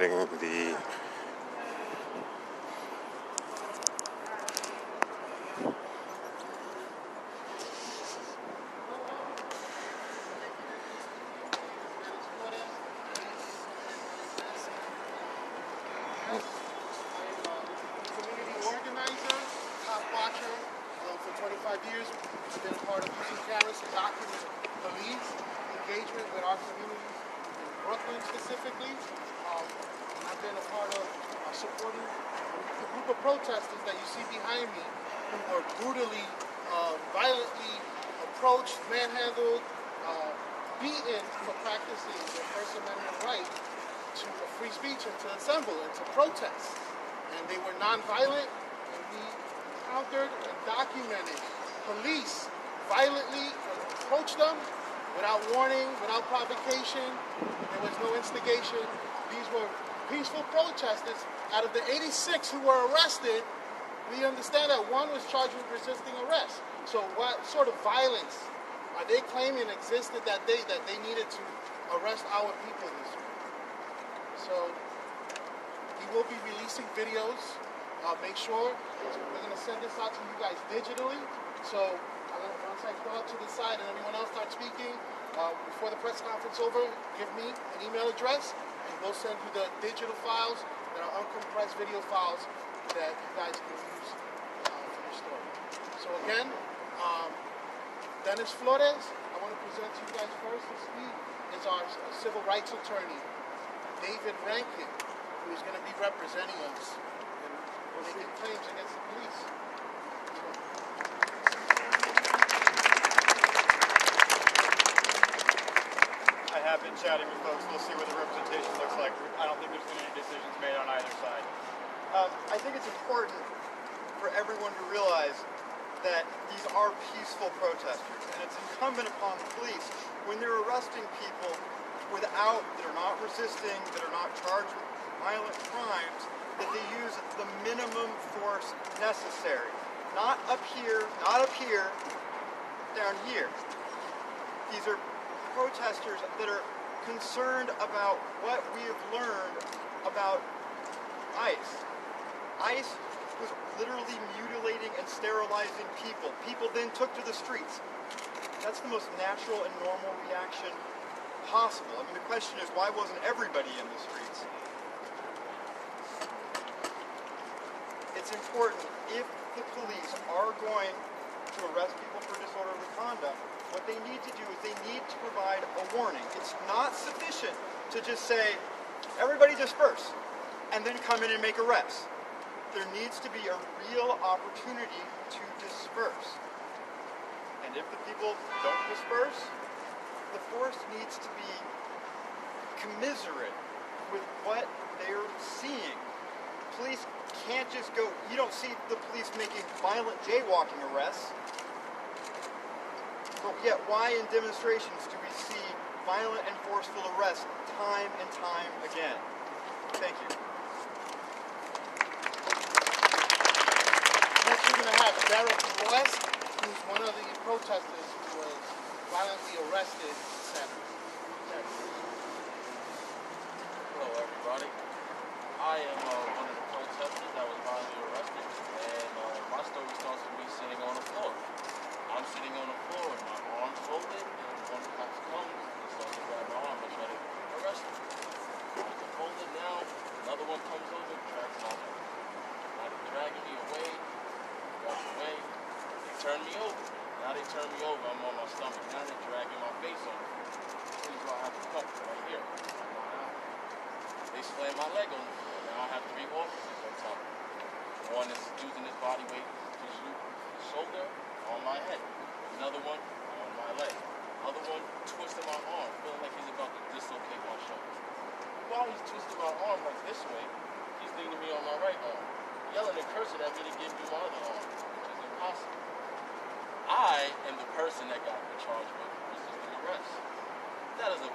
providing the community organizer, top watcher for 25 years. I've been a part of using cameras to document police engagement with our communities in Brooklyn specifically. I've been a part of supporting a group of protesters that you see behind me who were brutally, violently approached, manhandled, beaten for practicing their First Amendment right to free speech and to assemble and to protest. And they were nonviolent, and we encountered and documented police violently approached them without warning, without provocation. There was no instigation. These were peaceful protesters. Out of the 86 who were arrested, we understand that one was charged with resisting arrest. So what sort of violence are they claiming existed that day that they needed to arrest our people this week? So we will be releasing videos. Make sure we're going to send this out to you guys digitally. So once I go out to the side and everyone else starts speaking, before the press conference over, give me an email address and we'll send you the digital files that are uncompressed video files that you guys can use for your story. So again, Dennis Flores, I want to present to you guys first to speak, is our civil rights attorney, David Rankin, who is going to be representing us and making claims against the police. I have been chatting with folks. We'll see what the representation looks like. I don't think there's been any decisions made on either side. I think it's important for everyone to realize that these are peaceful protesters, and it's incumbent upon the police, when they're arresting people that are not resisting, that are not charged with violent crimes, that they use the minimum force necessary. Not up here, down here. These are protesters that are concerned about what we have learned about ICE. ICE was literally mutilating and sterilizing people. People then took to the streets. That's the most natural and normal reaction possible. I mean, the question is, why wasn't everybody in the streets? It's important, if the police are going to arrest people for disorderly conduct, what they need to do is they need to provide a warning. It's not sufficient to just say, everybody disperse, and then come in and make arrests. There needs to be a real opportunity to disperse. And if the people don't disperse, the force needs to be commiserate with what they're seeing. Police can't just go, you don't see the police making violent jaywalking arrests. But yet, why in demonstrations do we see violent and forceful arrests time and time again? Thank you. Next we're going to have Derek West, who's one of the protesters who was violently arrested Saturday. Hello everybody. I am one of the protesters that was violently arrested, and my story starts with me sitting on the floor. I'm sitting on the floor with my arms folded, and one cop comes and starts to grab my arm and try to arrest me. I'm folded now, another one comes over and drags my arm. Now they're dragging me away, they turn me over. Now they turn me over, I'm on my stomach. Now they're dragging my face on. This is why I have to cut right here. They slam my leg on the floor. Now I have 3 officers on top of me. One is using his body weight to shoot shoulder on my head. Another one on my leg. Other one twisting my arm, feeling like he's about to dislocate my shoulder. While he's twisting my arm like this way, he's leaning me on my right arm, yelling and cursing at me to give me my other arm, which is impossible. I am the person that got charged with resisting arrest. That is a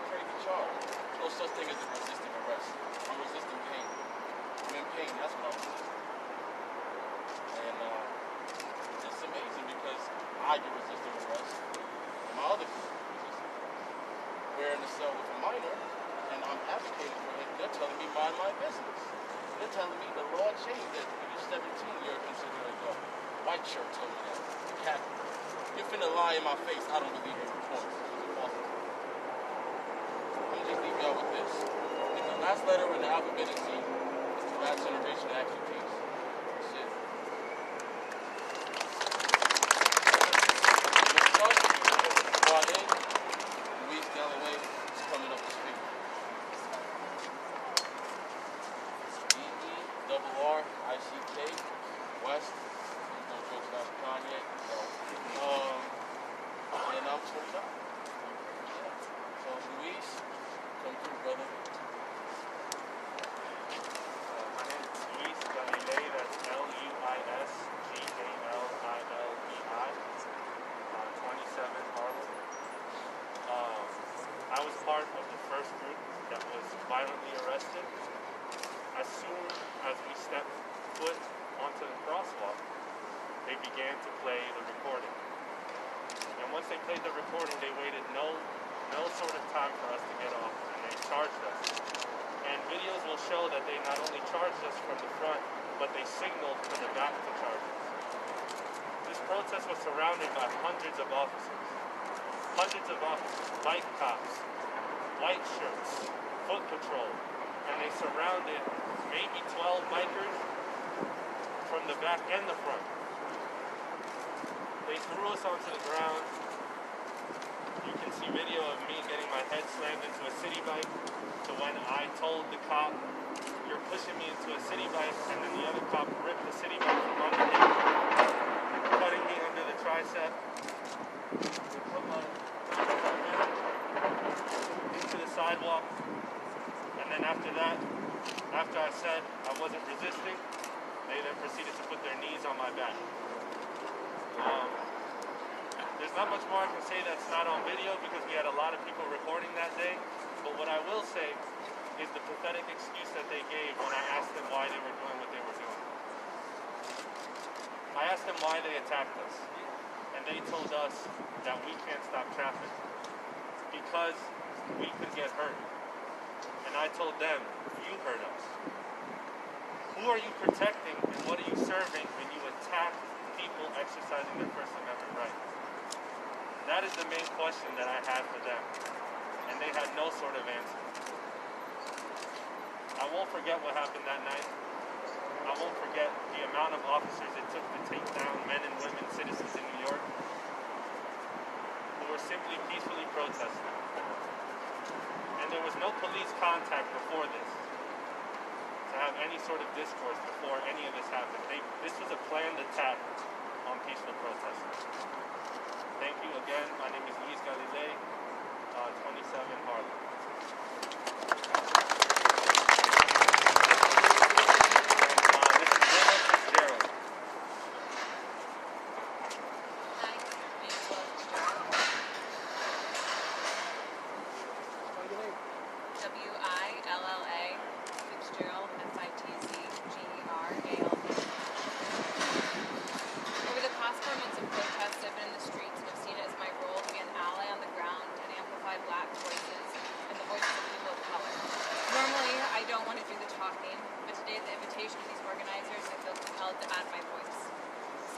crazy charge. No such thing as a resisting arrest. I'm resisting pain. I'm in pain. That's what I'm resisting. And it's amazing because I get resisting arrest, and my other people resisting arrest. We're in the cell with a minor, and I'm advocating for him. They're telling me mind my business. They're telling me the law changed that when you're 17, you're considered an adult. White shirt told me that. The captain. You're finna lie in my face. I don't believe your reports. It's a false report. I'm gonna just leave y'all with this. And the last letter in the alphabet is Z. It's the Rap Generation Action Piece. That's it. Next up, Squad A, Luis Galloway is coming up to speak. DERRICK, West. There's no jokes about Kanye. And I'm 29. So Luis, come through, brother. My name is Luis Galilei, that's Luisgalilei, 27 Harlem. I was part of the first group that was violently arrested. As soon as we stepped foot onto the crosswalk, they began to play the recording. And once they played the recording, they waited no sort of time for us to get off, and they charged us. And videos will show that they not only charged us from the front, but they signaled from the back to charge us. This protest was surrounded by hundreds of officers. Hundreds of officers, bike cops, white shirts, foot patrol, and they surrounded maybe 12 bikers from the back and the front. They threw us onto the ground. You can see video of me getting my head slammed into a city bike, to when I told the cop, "You're pushing me into a city bike," and then the other cop ripped the city bike from under me, cutting me under the tricep. They put my into the sidewalk, and then after that, after I said I wasn't resisting, they then proceeded to put their knees on my back. There's not much more I can say that's not on video because we had a lot of people recording that day, but what I will say is the pathetic excuse that they gave when I asked them why they were doing what they were doing. I asked them why they attacked us, and they told us that we can't stop traffic because we could get hurt. And I told them, you hurt us. Who are you protecting and what are you serving when you attack people exercising their First Amendment rights? That is the main question that I had for them, and they had no sort of answer. I won't forget what happened that night. I won't forget the amount of officers it took to take down men and women, citizens in New York, who were simply peacefully protesting. And there was no police contact before this to have any sort of discourse before any of this happened. This was a planned attack on peaceful protesters. Thank you again. My name is Luis Galilei, 27 Harlem.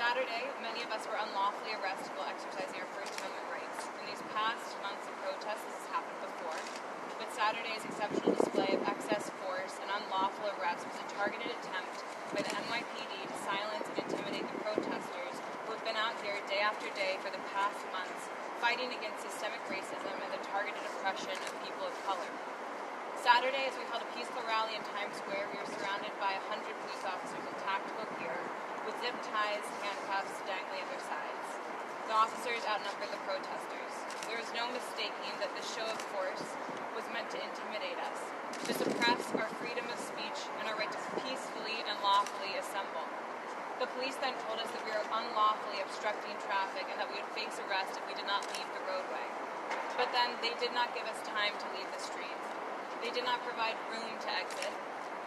Saturday, many of us were unlawfully arrested while exercising our First Amendment rights. In these past months of protests, this has happened before, but Saturday's exceptional display of excess force and unlawful arrest was a targeted attempt by the NYPD to silence and intimidate the protesters who have been out here day after day for the past months, fighting against systemic racism and the targeted oppression of people of color. Saturday, as we held a peaceful rally in Times Square, we were surrounded by 100 police officers in tactical gear, with zip ties, handcuffs dangling at their sides. The officers outnumbered the protesters. There is no mistaking that this show of force was meant to intimidate us, to suppress our freedom of speech and our right to peacefully and lawfully assemble. The police then told us that we were unlawfully obstructing traffic and that we would face arrest if we did not leave the roadway. But then they did not give us time to leave the street. They did not provide room to exit.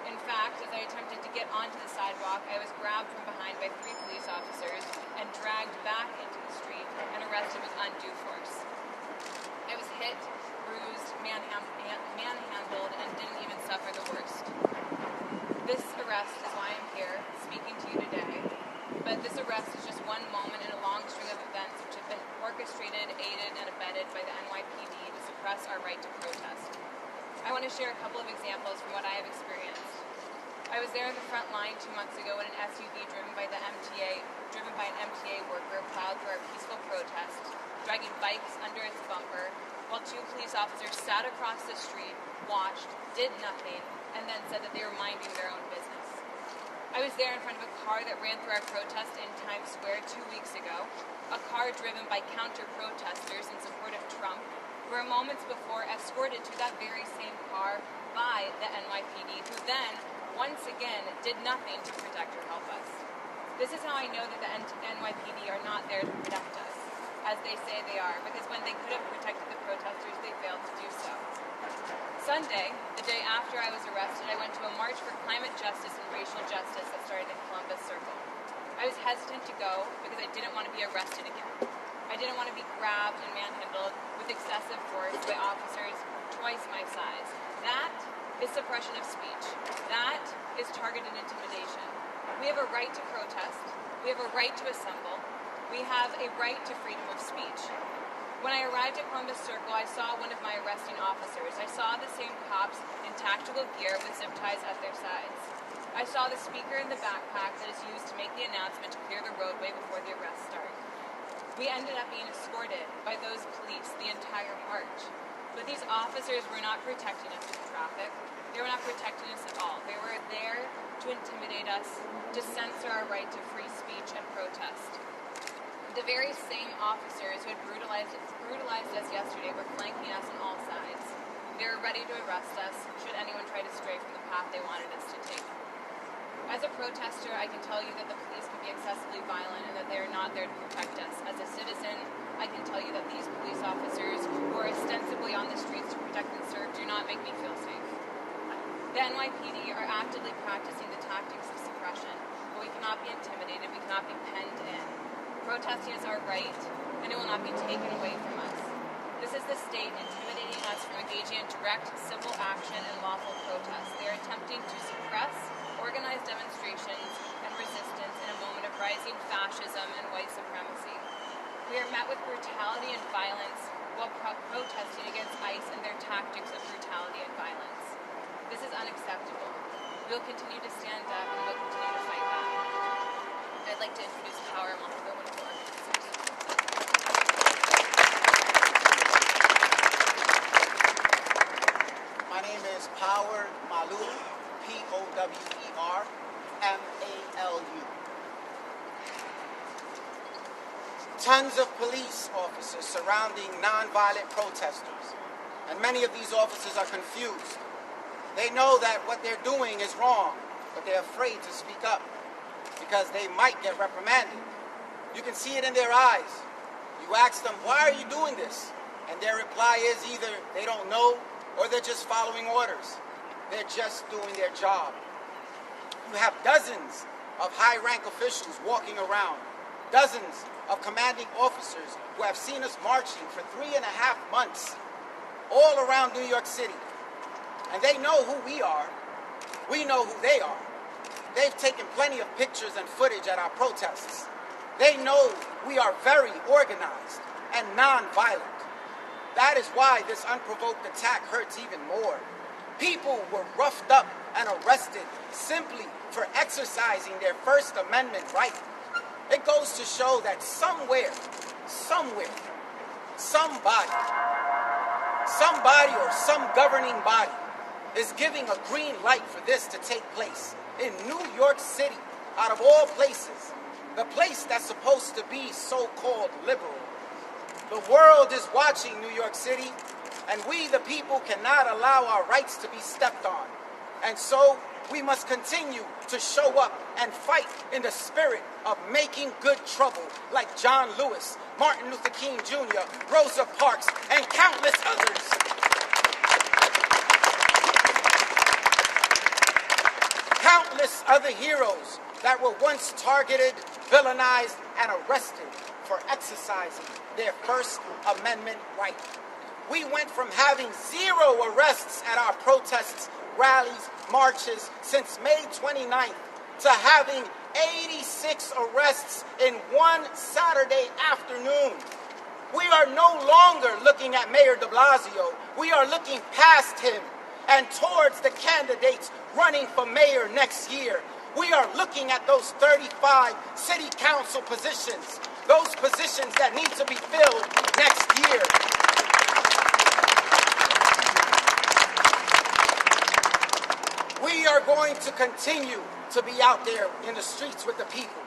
In fact, as I attempted to get onto the sidewalk, I was grabbed from behind by 3 police officers and dragged back into the street and arrested with undue force. I was hit, bruised, manhandled and didn't even suffer the worst. This arrest is why I'm here, speaking to you today. But this arrest is just one moment in a long string of events which have been orchestrated, aided, and abetted by the NYPD to suppress our right to protest. I want to share a couple of examples from what I have experienced. I was there in the front line 2 months ago when an SUV driven by an MTA worker plowed through our peaceful protest, dragging bikes under its bumper, while 2 police officers sat across the street, watched, did nothing, and then said that they were minding their own business. I was there in front of a car that ran through our protest in Times Square 2 weeks ago, a car driven by counter-protesters in support of Trump, who were moments before escorted to that very same car by the NYPD, who then, once again, did nothing to protect or help us. This is how I know that the NYPD are not there to protect us, as they say they are, because when they could have protected the protesters, they failed to do so. Sunday, the day after I was arrested, I went to a march for climate justice and racial justice that started in Columbus Circle. I was hesitant to go because I didn't want to be arrested again. I didn't want to be grabbed and manhandled with excessive force by officers twice my size. That is suppression of speech. That is targeted intimidation. We have a right to protest. We have a right to assemble. We have a right to freedom of speech. When I arrived at Columbus Circle, I saw one of my arresting officers. I saw the same cops in tactical gear with zip ties at their sides. I saw the speaker in the backpack that is used to make the announcement to clear the roadway before the arrest starts. We ended up being escorted by those police the entire march. But these officers were not protecting us from traffic. They were not protecting us at all. They were there to intimidate us, to censor our right to free speech and protest. The very same officers who had brutalized us yesterday were flanking us on all sides. They were ready to arrest us should anyone try to stray from the path they wanted us to take. As a protester, I can tell you that the police can be excessively violent and that they are not there to protect us. As a citizen, I can tell you that these police officers who are ostensibly on the streets to protect and serve do not make me feel safe. The NYPD are actively practicing the tactics of suppression, but we cannot be intimidated, we cannot be penned in. Protesting is our right, and it will not be taken away from us. This is the state intimidating us from engaging in direct civil action and lawful protest. They are attempting to suppress organized demonstrations and resistance in a moment of rising fascism and white supremacy. We are met with brutality and violence while protesting against ICE and their tactics of brutality and violence. This is unacceptable. We will continue to stand up and we will continue to fight back. I'd like to introduce Power Malou, one of the organizers. My name is Power Malou, P-O-W-E-R-M-A-L-U. Tons of police officers surrounding nonviolent protesters, and many of these officers are confused. They know that what they're doing is wrong, but they're afraid to speak up because they might get reprimanded. You can see it in their eyes. You ask them, why are you doing this? And their reply is either they don't know or they're just following orders. They're just doing their job. You have dozens of high-rank officials walking around, dozens of commanding officers who have seen us marching for 3.5 months all around New York City. And they know who we are. We know who they are. They've taken plenty of pictures and footage at our protests. They know we are very organized and non-violent. That is why this unprovoked attack hurts even more. People were roughed up and arrested simply for exercising their First Amendment right. It goes to show that somewhere, somebody or some governing body is giving a green light for this to take place in New York City, out of all places, the place that's supposed to be so-called liberal. The world is watching New York City, and we, the people, cannot allow our rights to be stepped on. And so we must continue to show up and fight in the spirit of making good trouble, like John Lewis, Martin Luther King Jr., Rosa Parks, and countless others. Countless other heroes that were once targeted, villainized, and arrested for exercising their First Amendment right. We went from having 0 arrests at our protests, rallies, marches since May 29th to having 86 arrests in one Saturday afternoon. We are no longer looking at Mayor de Blasio. We are looking past him and towards the candidates running for mayor next year. We are looking at those 35 city council positions, those positions that need to be filled next year. We are going to continue to be out there in the streets with the people,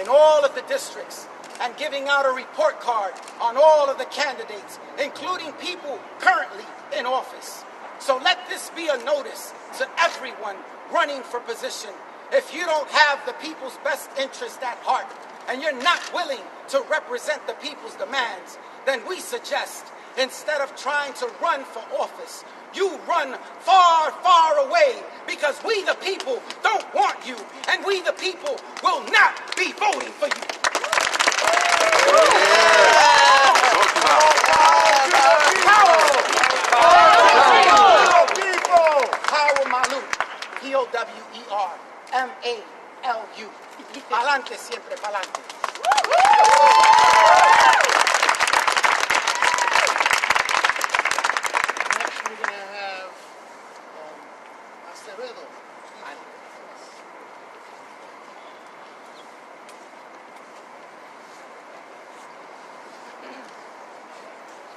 in all of the districts, and giving out a report card on all of the candidates, including people currently in office. So let this be a notice to everyone running for position. If you don't have the people's best interest at heart, and you're not willing to represent the people's demands, then we suggest, instead of trying to run for office, you run far, far away, because we the people don't want you, and we the people will not be voting for you. Power Malu. P-O-W-E-R-M-A-L-U. Pa'lante siempre, pa'lante. Next, we're going to have Acevedo.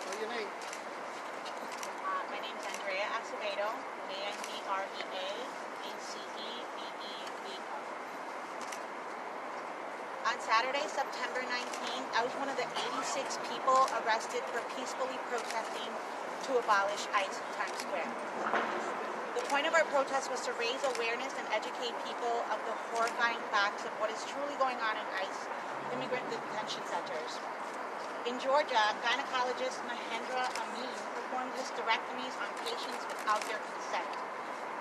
Spell your name. My name's Andrea Acevedo, A-N-D-R-E-A-A-C-E-V-E-D-O. On Saturday, September 19th, I was one of the 86 people arrested for peacefully protesting to abolish ICE in Times Square. The point of our protest was to raise awareness and educate people of the horrifying facts of what is truly going on in ICE immigrant detention centers. In Georgia, gynecologist Mahendra Amin performed hysterectomies on patients without their consent.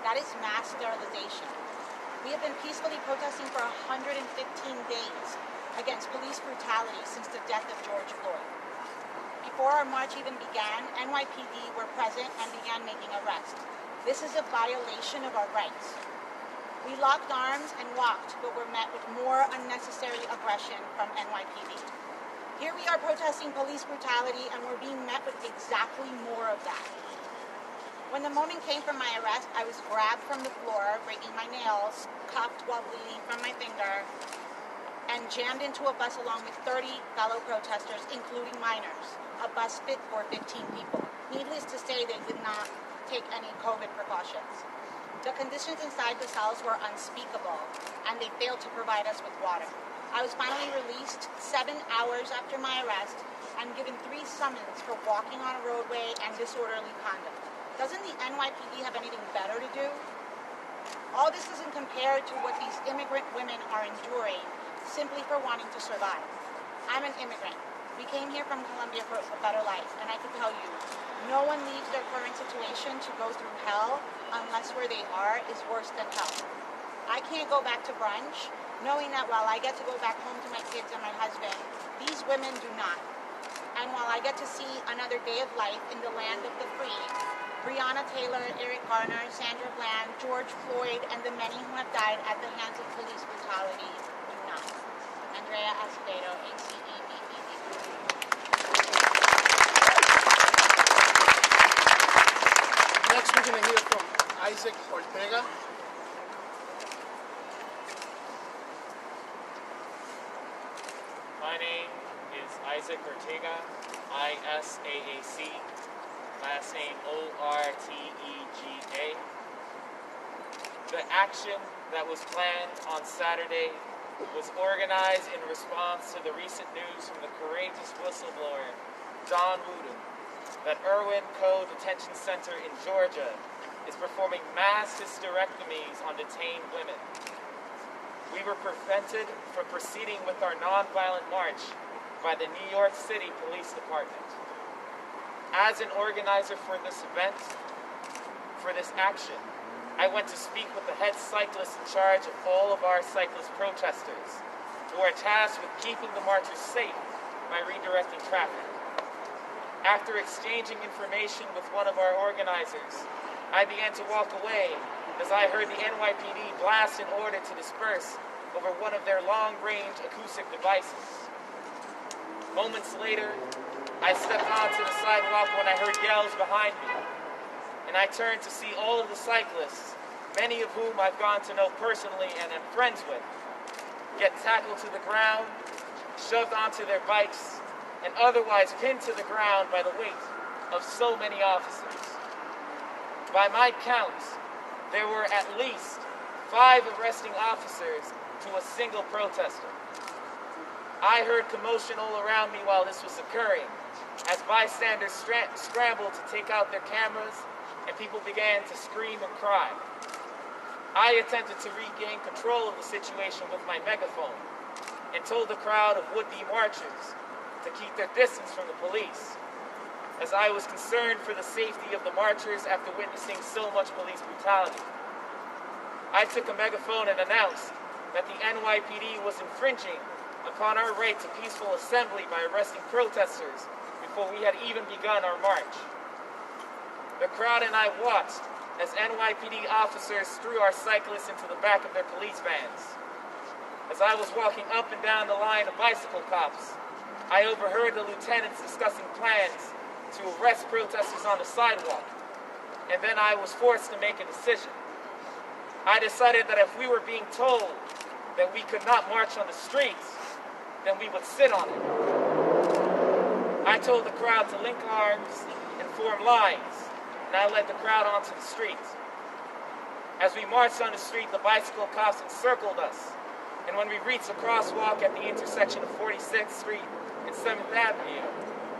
That is mass sterilization. We have been peacefully protesting for 115 days against police brutality since the death of George Floyd. Before our march even began, NYPD were present and began making arrests. This is a violation of our rights. We locked arms and walked, but were met with more unnecessary aggression from NYPD. Here we are protesting police brutality, and we're being met with exactly more of that. When the moment came for my arrest, I was grabbed from the floor, breaking my nails, cuffed while bleeding from my finger, and jammed into a bus along with 30 fellow protesters, including minors. A bus fit for 15 people. Needless to say, they did not take any COVID precautions. The conditions inside the cells were unspeakable, and they failed to provide us with water. I was finally released 7 hours after my arrest and given 3 summons for walking on a roadway and disorderly conduct. Doesn't the NYPD have anything better to do? All this isn't compared to what these immigrant women are enduring simply for wanting to survive. I'm an immigrant. We came here from Colombia for a better life, and I can tell you, no one leaves their current situation to go through hell unless where they are is worse than hell. I can't go back to brunch, knowing that while I get to go back home to my kids and my husband, these women do not. And while I get to see another day of life in the land of the free, Breonna Taylor, Eric Garner, Sandra Bland, George Floyd, and the many who have died at the hands of police brutality do not. Andrea Acevedo, ACEVVD. Next, we're going to hear from Isaac Ortega. My name is Isaac Ortega, I-S-A-A-C, last name O-R-T-E-G-A. The action that was planned on Saturday was organized in response to the recent news from the courageous whistleblower, John Wooden, that Irwin Code Detention Center in Georgia is performing mass hysterectomies on detained women. We were prevented from proceeding with our nonviolent march by the New York City Police Department. As an organizer for this event, for this action, I went to speak with the head cyclist in charge of all of our cyclist protesters, who are tasked with keeping the marchers safe by redirecting traffic. After exchanging information with one of our organizers, I began to walk away as I heard the NYPD blast an order to disperse over one of their long-range acoustic devices. Moments later, I stepped onto the sidewalk when I heard yells behind me, and I turned to see all of the cyclists, many of whom I've gone to know personally and am friends with, get tackled to the ground, shoved onto their bikes, and otherwise pinned to the ground by the weight of so many officers. By my count, there were at least 5 arresting officers to a single protester. I heard commotion all around me while this was occurring, as bystanders scrambled to take out their cameras and people began to scream and cry. I attempted to regain control of the situation with my megaphone and told the crowd of would-be marchers to keep their distance from the police, as I was concerned for the safety of the marchers after witnessing so much police brutality. I took a megaphone and announced that the NYPD was infringing upon our right to peaceful assembly by arresting protesters before we had even begun our march. The crowd and I watched as NYPD officers threw our cyclists into the back of their police vans. As I was walking up and down the line of bicycle cops, I overheard the lieutenants discussing plans to arrest protesters on the sidewalk, and then I was forced to make a decision. I decided that if we were being told that we could not march on the streets, then we would sit on it. I told the crowd to link arms and form lines, and I led the crowd onto the street. As we marched on the street, the bicycle cops encircled us, and when we reached a crosswalk at the intersection of 46th Street and 7th Avenue,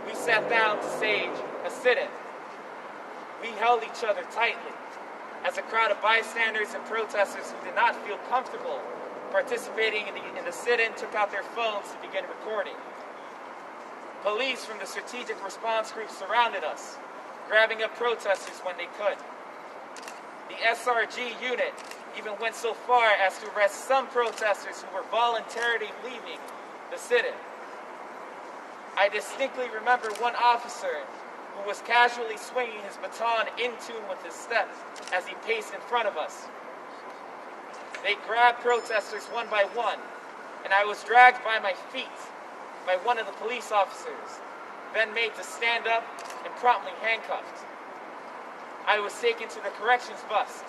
we sat down to stage a sit-in. We held each other tightly as a crowd of bystanders and protesters who did not feel comfortable participating in the sit-in took out their phones to begin recording. Police from the strategic response group surrounded us, grabbing up protesters when they could. The SRG unit even went so far as to arrest some protesters who were voluntarily leaving the sit-in. I distinctly remember one officer who was casually swinging his baton in tune with his steps as he paced in front of us. They grabbed protesters one by one, and I was dragged by my feet by one of the police officers, then made to stand up and promptly handcuffed. I was taken to the corrections bus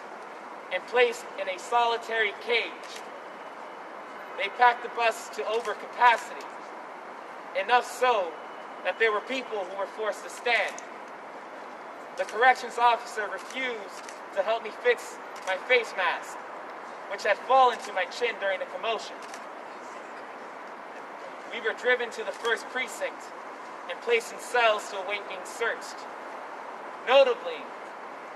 and placed in a solitary cage. They packed the bus to overcapacity, enough so that there were people who were forced to stand. The corrections officer refused to help me fix my face mask, which had fallen to my chin during the commotion. We were driven to the first precinct and placed in cells to await being searched. Notably,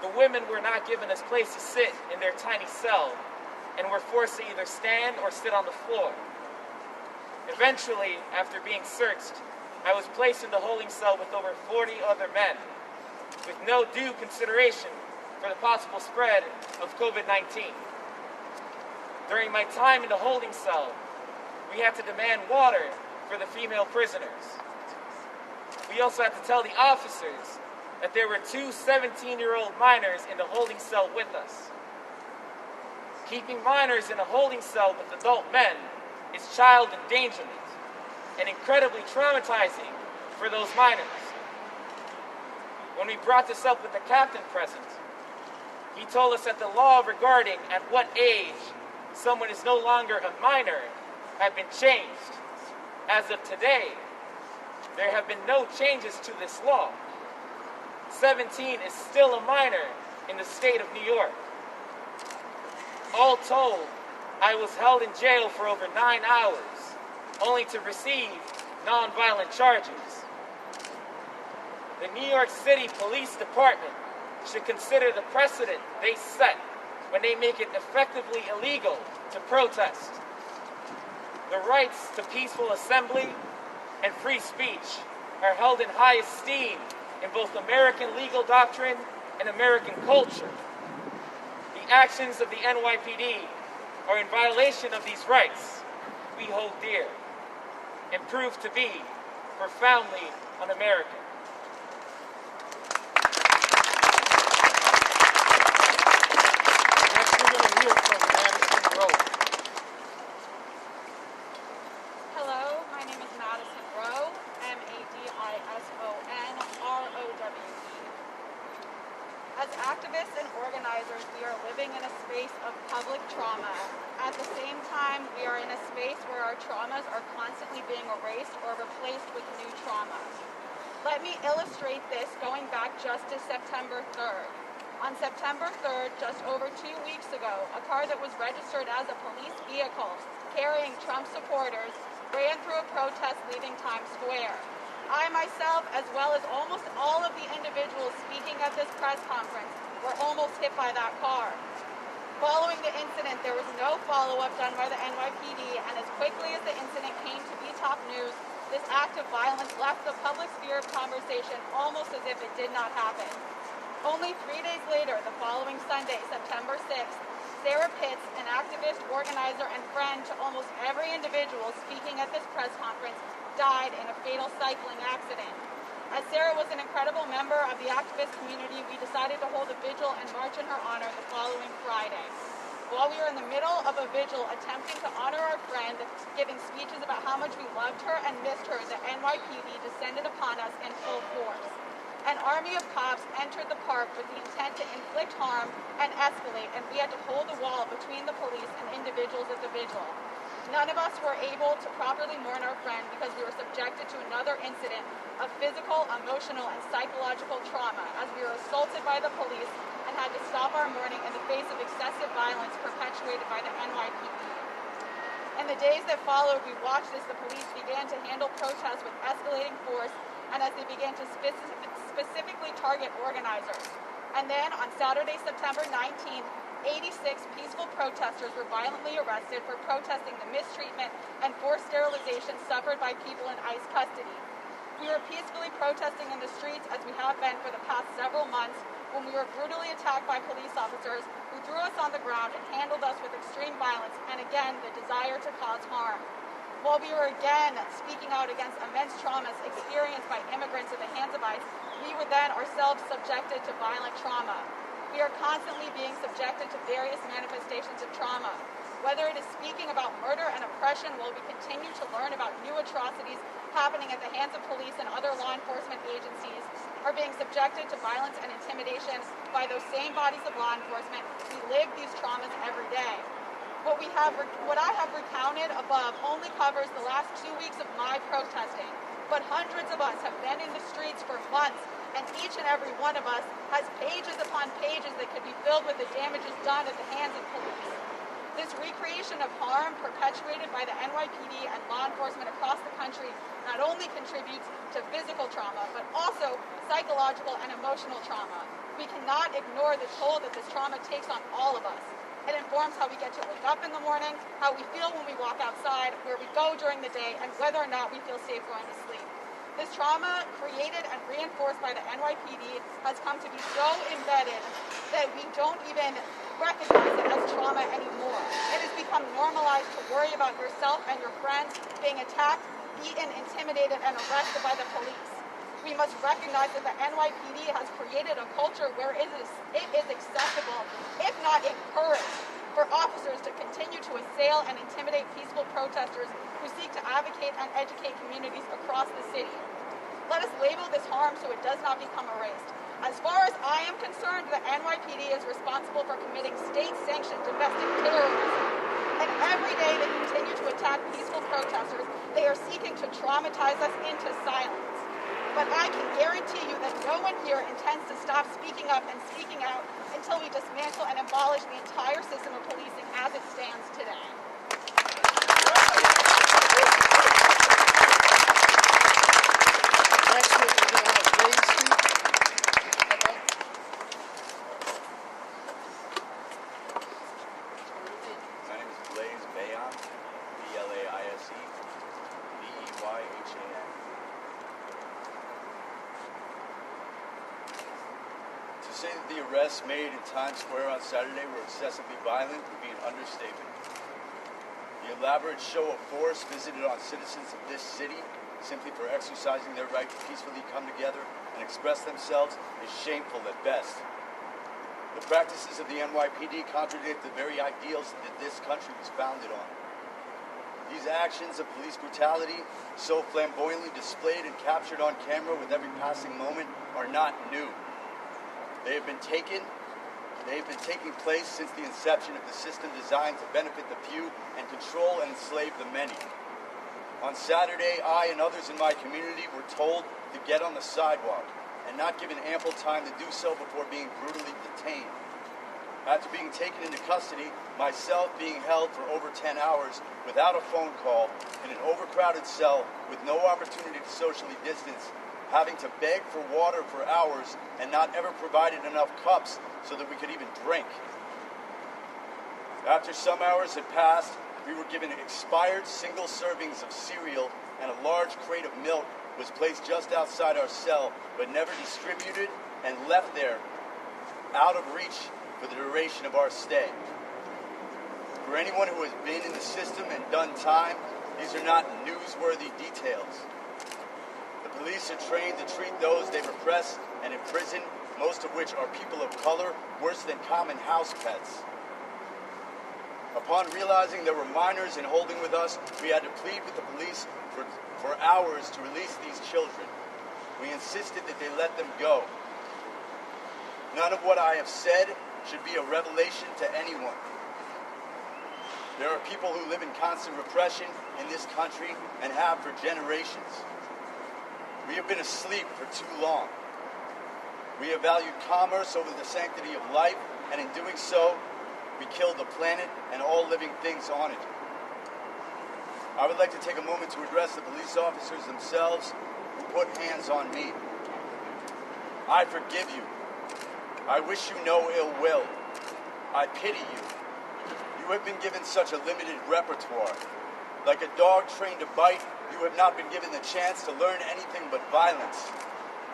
the women were not given a place to sit in their tiny cell and were forced to either stand or sit on the floor. Eventually, after being searched, I was placed in the holding cell with over 40 other men, with no due consideration for the possible spread of COVID-19. During my time in the holding cell, we had to demand water for the female prisoners. We also had to tell the officers that there were 2 17-year-old minors in the holding cell with us. Keeping minors in a holding cell with adult men is child endangerment and incredibly traumatizing for those minors. When we brought this up with the captain present, he told us that the law regarding at what age someone is no longer a minor had been changed. As of today, there have been no changes to this law. 17 is still a minor in the state of New York. All told, I was held in jail for over 9 hours, only to receive nonviolent charges. The New York City Police Department should consider the precedent they set when they make it effectively illegal to protest. The rights to peaceful assembly and free speech are held in high esteem in both American legal doctrine and American culture. The actions of the NYPD are in violation of these rights we hold dear and prove to be profoundly un-American. As activists and organizers, we are living in a space of public trauma. At the same time, we are in a space where our traumas are constantly being erased or replaced with new traumas. Let me illustrate this going back just to September 3rd. On September 3rd, just over 2 weeks ago, a car that was registered as a police vehicle carrying Trump supporters ran through a protest leaving Times Square. I myself, as well as almost all of the individuals speaking at this press conference, were almost hit by that car. Following the incident, there was no follow-up done by the NYPD, and as quickly as the incident came to be top news, this act of violence left the public sphere of conversation almost as if it did not happen. Only 3 days later, the following Sunday, September 6th, Sarah Pitts, an activist, organizer, and friend to almost every individual speaking at this press conference, died in a fatal cycling accident. As Sarah was an incredible member of the activist community, we decided to hold a vigil and march in her honor the following Friday. While we were in the middle of a vigil attempting to honor our friend, giving speeches about how much we loved her and missed her, the NYPD descended upon us in full force. An army of cops entered the park with the intent to inflict harm and escalate, and we had to hold a wall between the police and individuals at the vigil. None of us were able to properly mourn our friend because we were subjected to another incident of physical, emotional, and psychological trauma as we were assaulted by the police and had to stop our mourning in the face of excessive violence perpetuated by the NYPD. In the days that followed, we watched as the police began to handle protests with escalating force and as they began to specifically target organizers. And then on Saturday, September 19th, 86 peaceful protesters were violently arrested for protesting the mistreatment and forced sterilization suffered by people in ICE custody. We were peacefully protesting in the streets as we have been for the past several months when we were brutally attacked by police officers who threw us on the ground and handled us with extreme violence and again the desire to cause harm. While we were again speaking out against immense traumas experienced by immigrants at the hands of ICE, we were then ourselves subjected to violent trauma. We are constantly being subjected to various manifestations of trauma. Whether it is speaking about murder and oppression while we continue to learn about new atrocities happening at the hands of police and other law enforcement agencies, or being subjected to violence and intimidation by those same bodies of law enforcement, we live these traumas every day. What I have recounted above only covers the last 2 weeks of my protesting, but hundreds of us have been in the streets for months, and each and every one of us has pages upon pages that could be filled with the damages done at the hands of police. This recreation of harm perpetuated by the NYPD and law enforcement across the country not only contributes to physical trauma, but also psychological and emotional trauma. We cannot ignore the toll that this trauma takes on all of us. It informs how we get to wake up in the morning, how we feel when we walk outside, where we go during the day, and whether or not we feel safe going to sleep. This trauma, created and reinforced by the NYPD, has come to be so embedded that we don't even recognize it as trauma anymore. It has become normalized to worry about yourself and your friends being attacked, beaten, intimidated, and arrested by the police. We must recognize that the NYPD has created a culture where it is acceptable, if not encouraged, for officers to continue to assail and intimidate peaceful protesters who seek to advocate and educate communities across the city. Let us label this harm so it does not become erased. As far as I am concerned, the NYPD is responsible for committing state-sanctioned domestic terrorism. And every day they continue to attack peaceful protesters. They are seeking to traumatize us into silence. But I can guarantee you that no one here intends to stop speaking up and speaking out until we dismantle and abolish the entire system of policing as it stands today. Next, we're going to have Blaze speak. My name is Blaze Bayon, Blaise Beyhan. To say that the arrests made in Times Square on Saturday were excessively violent would be an understatement. The elaborate show of force visited on citizens of this city simply for exercising their right to peacefully come together and express themselves is shameful at best. The practices of the NYPD contradict the very ideals that this country was founded on. These actions of police brutality, so flamboyantly displayed and captured on camera with every passing moment, are not new. They have been taking place since the inception of the system designed to benefit the few and control and enslave the many. On Saturday, I and others in my community were told to get on the sidewalk and not given ample time to do so before being brutally detained. After being taken into custody, myself being held for over 10 hours without a phone call in an overcrowded cell with no opportunity to socially distance, having to beg for water for hours and not ever provided enough cups so that we could even drink. After some hours had passed, we were given expired single servings of cereal, and a large crate of milk was placed just outside our cell, but never distributed and left there out of reach for the duration of our stay. For anyone who has been in the system and done time, these are not newsworthy details. The police are trained to treat those they repress and imprison, most of which are people of color, worse than common house pets. Upon realizing there were minors in holding with us, we had to plead with the police for hours to release these children. We insisted that they let them go. None of what I have said should be a revelation to anyone. There are people who live in constant repression in this country and have for generations. We have been asleep for too long. We have valued commerce over the sanctity of life, and in doing so, we killed the planet and all living things on it. I would like to take a moment to address the police officers themselves who put hands on me. I forgive you. I wish you no ill will. I pity you. You have been given such a limited repertoire. Like a dog trained to bite, you have not been given the chance to learn anything but violence.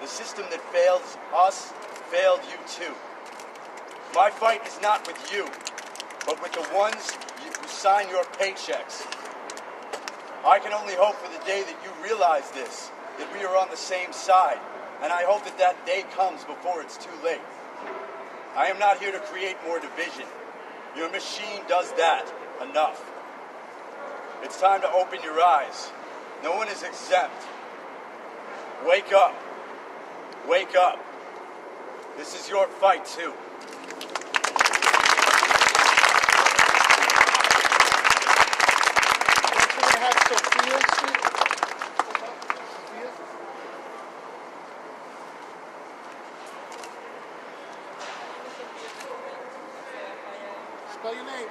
The system that fails us failed you too. My fight is not with you, but with the ones who sign your paychecks. I can only hope for the day that you realize this, that we are on the same side, and I hope that that day comes before it's too late. I am not here to create more division. Your machine does that enough. It's time to open your eyes. No one is exempt. Wake up. Wake up. This is your fight, too. Next we're going to have Sophia speak. Sophia? Spell your name.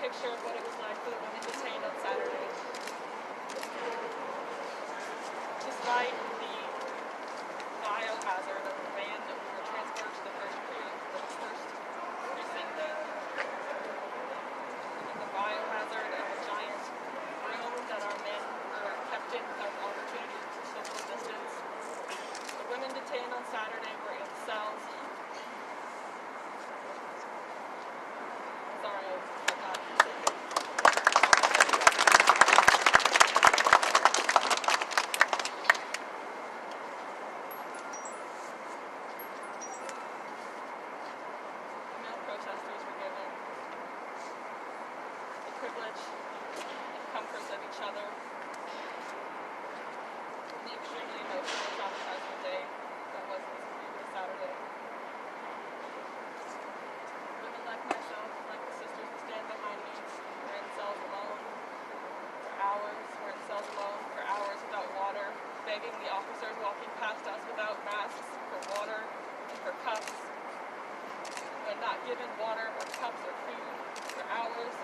Picture of what it was like for the women detained on Saturday. Despite the biohazard of the van that we were transferred to the first precinct, the biohazard of a giant room that our men were kept in without opportunity to social distance. The women detained on Saturday were in cells. Sorry, I forgot. Protesters were given the privilege and comforts of each other in the extremely emotional, traumatizing day that was this Saturday. Women like myself, like the sisters who stand behind me, were in cells alone for hours, without water, begging the officers walking past us without masks for water and for cups. When not given water or cups or food for hours.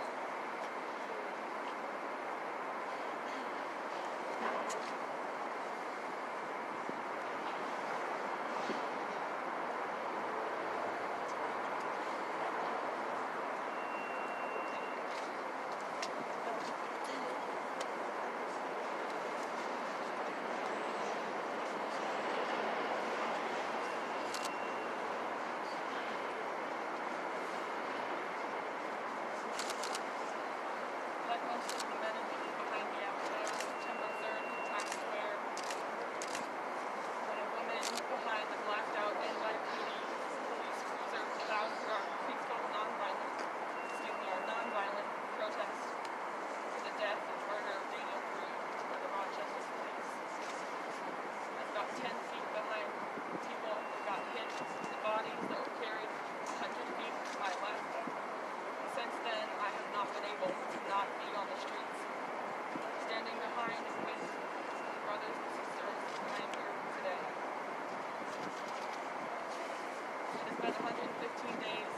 days,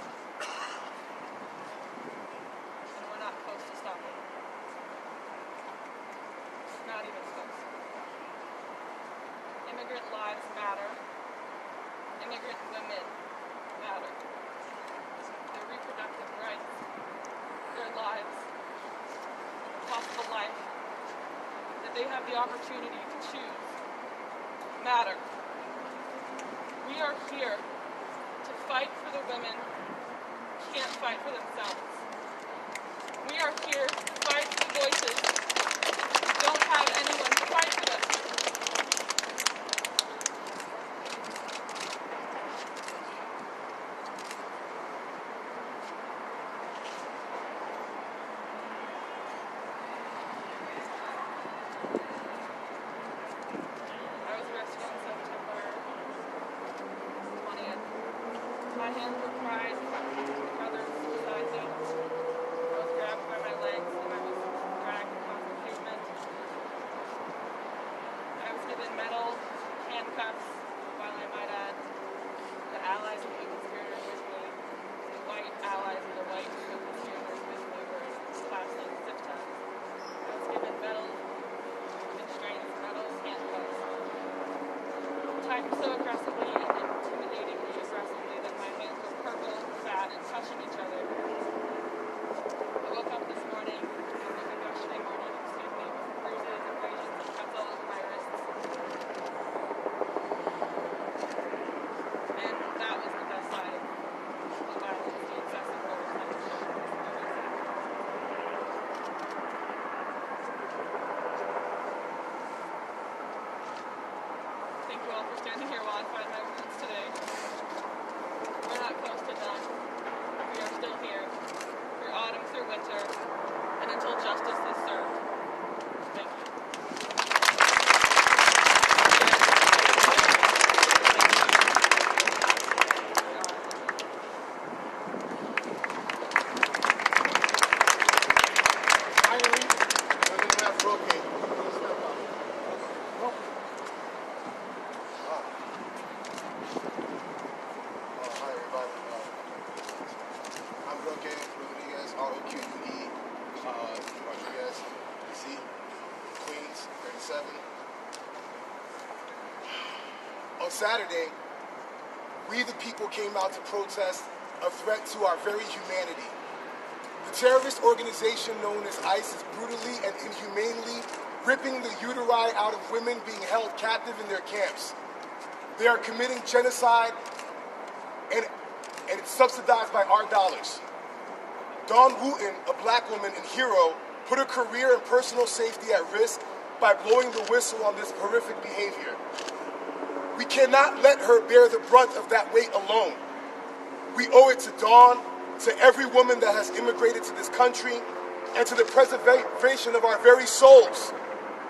and we're not close to stopping. Not even close. Immigrant lives matter. Immigrant women matter. Their reproductive rights, their lives, possible life, that they have the opportunity to choose, matter. We are here to fight for the women who can't fight for themselves. We are here to fight for voices who don't have anyone to fight for them. I was arrested on September 20th. My hands were fried, brothers beside me. I was grabbed by my legs and I was dragged across the pavement. I was given metal handcuffs, while I might add, the allies of the conspirators with me, the white allies of the white co-conspirators with me were classed as zip ties. I was given metal constraints, metal handcuffs, tied so aggressively and intimidatingly aggressively that my hands were purple, fat, and touching each other. I woke up this morning, yesterday morning, with bruises, abrasions, and cuts all over my wrists. And that was the best side of the violence, the excessive force that was shown in this Thank you all for standing here while I find my words today. We're not close to done. We are still here, through autumn, through winter, and until justice is served. Thank you. Finally, we're going to have Brooklyn. Step up. Hi everybody. I'm Roque Rodriguez, R-O-Q-U-E, Rodriguez, DC, Queens, 37. On Saturday, we the people came out to protest a threat to our very humanity. The terrorist organization known as ICE is brutally and inhumanely ripping the uteri out of women being held captive in their camps. They are committing genocide, and it's subsidized by our dollars. Dawn Wooten, a black woman and hero, put her career and personal safety at risk by blowing the whistle on this horrific behavior. We cannot let her bear the brunt of that weight alone. We owe it to Dawn, to every woman that has immigrated to this country, and to the preservation of our very souls,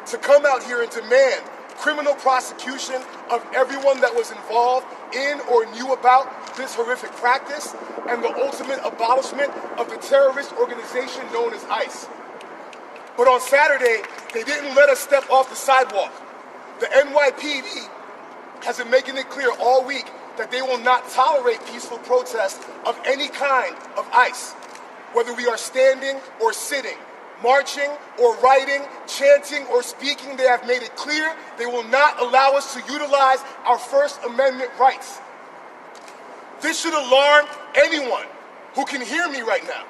to come out here and demand criminal prosecution of everyone that was involved in or knew about this horrific practice, and the ultimate abolishment of the terrorist organization known as ICE. But on Saturday, they didn't let us step off the sidewalk. The NYPD has been making it clear all week that they will not tolerate peaceful protests of any kind of ICE, whether we are standing or sitting, marching or writing, chanting or speaking. They have made it clear they will not allow us to utilize our First Amendment rights. This should alarm anyone who can hear me right now.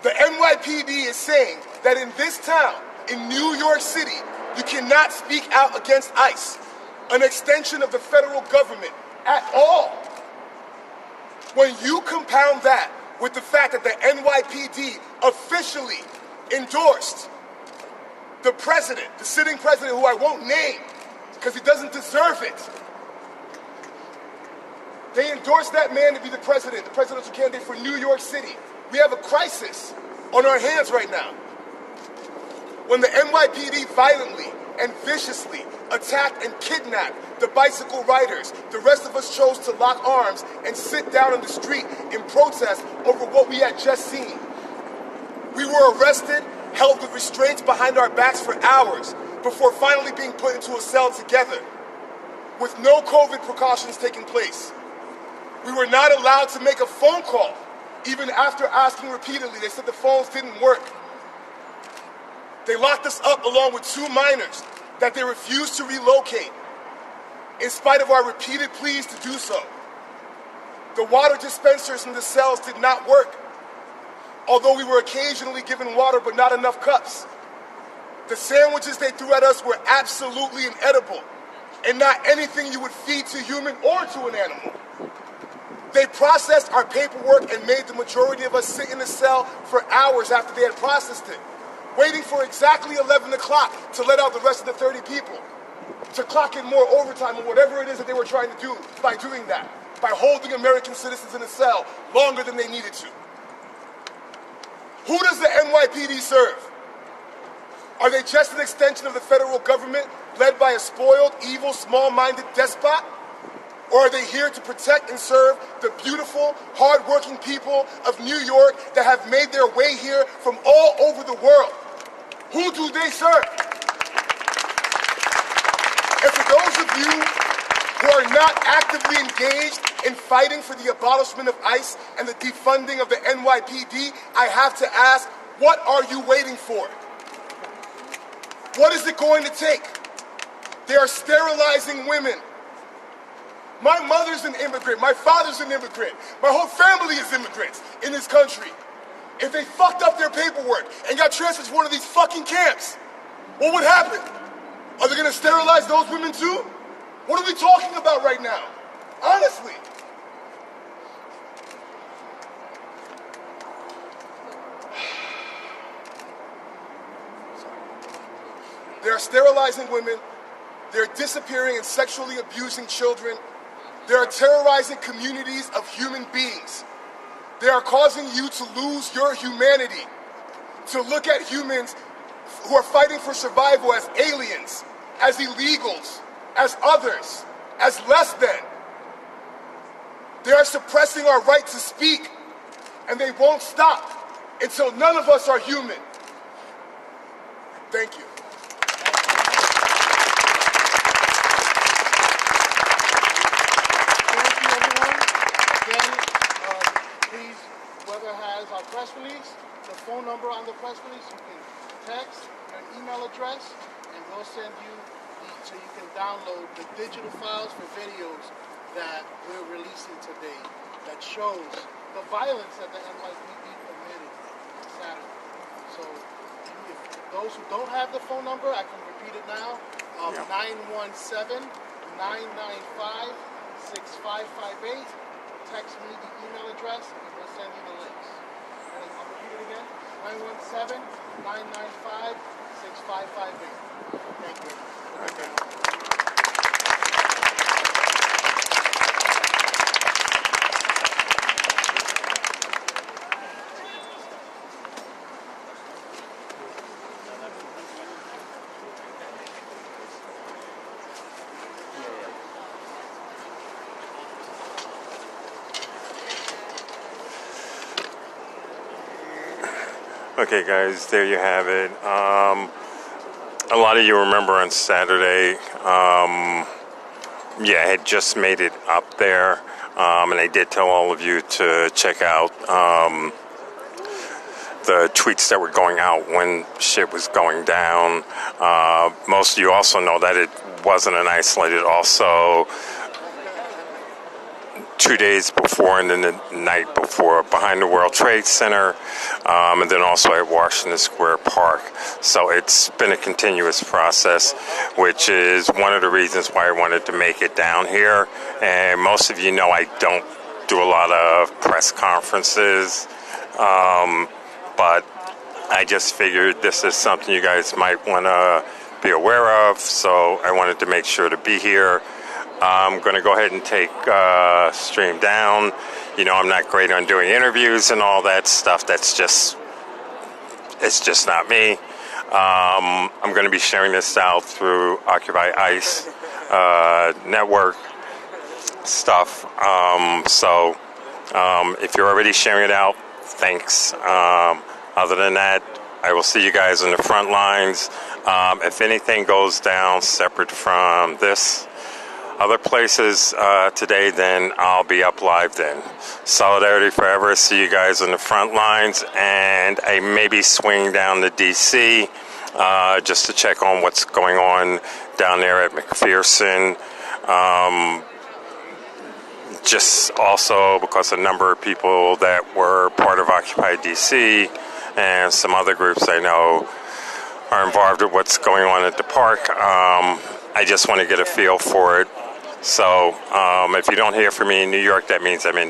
The NYPD is saying that in this town, in New York City, you cannot speak out against ICE, an extension of the federal government, at all. When you compound that with the fact that the NYPD officially endorsed the president, the sitting president, who I won't name because he doesn't deserve it. They endorsed that man to be the presidential candidate for New York City. We have a crisis on our hands right now. When the NYPD violently and viciously attacked and kidnapped the bicycle riders, the rest of us chose to lock arms and sit down on the street in protest over what we had just seen. We were arrested, held with restraints behind our backs for hours before finally being put into a cell together, with no COVID precautions taking place. We were not allowed to make a phone call. Even after asking repeatedly, they said the phones didn't work. They locked us up along with 2 minors that they refused to relocate, in spite of our repeated pleas to do so. The water dispensers in the cells did not work, although we were occasionally given water but not enough cups. The sandwiches they threw at us were absolutely inedible, and not anything you would feed to a human or to an animal. They processed our paperwork and made the majority of us sit in the cell for hours after they had processed it, waiting for exactly 11 o'clock to let out the rest of the 30 people, to clock in more overtime or whatever it is that they were trying to do by doing that, by holding American citizens in a cell longer than they needed to. Who does the NYPD serve? Are they just an extension of the federal government led by a spoiled, evil, small-minded despot? Or are they here to protect and serve the beautiful, hard-working people of New York that have made their way here from all over the world? Who do they serve? And for those of you who are not actively engaged in fighting for the abolishment of ICE and the defunding of the NYPD, I have to ask, what are you waiting for? What is it going to take? They are sterilizing women. My mother's an immigrant. My father's an immigrant. My whole family is immigrants in this country. If they fucked up their paperwork and got transferred to one of these fucking camps, what would happen? Are they going to sterilize those women too? What are we talking about right now? Honestly. They are sterilizing women. They're disappearing and sexually abusing children. They are terrorizing communities of human beings. They are causing you to lose your humanity, to look at humans who are fighting for survival as aliens, as illegals, as others, as less than. They are suppressing our right to speak, and they won't stop until none of us are human. Thank you. Our press release, the phone number on the press release, you can text your email address, and we'll send you so you can download the digital files for videos that we're releasing today that shows the violence that the NYPD committed Saturday. So if those who don't have the phone number, I can repeat it now, 917-995-6558. Text me the email address, and we'll send you the links. And I'll repeat it again, 917-995-6558. Thank you. Okay. Okay, guys, there you have it. A lot of you remember on Saturday, I had just made it up there, and I did tell all of you to check out the tweets that were going out when shit was going down. Most of you also know that it wasn't an isolated. Also, 2 days before and then the night before behind the World Trade Center, and then also at Washington Square Park. So it's been a continuous process, which is one of the reasons why I wanted to make it down here. And most of you know I don't do a lot of press conferences, but I just figured this is something you guys might want to be aware of, so I wanted to make sure to be here. I'm going to go ahead and take stream down. You know, I'm not great on doing interviews and all that stuff. It's just not me. I'm going to be sharing this out through Occupy ICE network stuff. So if you're already sharing it out, thanks. Other than that, I will see you guys on the front lines. If anything goes down separate from this, other places today, then I'll be up live then. Solidarity forever. See you guys on the front lines, and I maybe swing down to DC just to check on what's going on down there at McPherson. Just also because a number of people that were part of Occupy DC and some other groups I know are involved with what's going on at the park. I just want to get a feel for it. So if you don't hear from me in New York, that means I'm in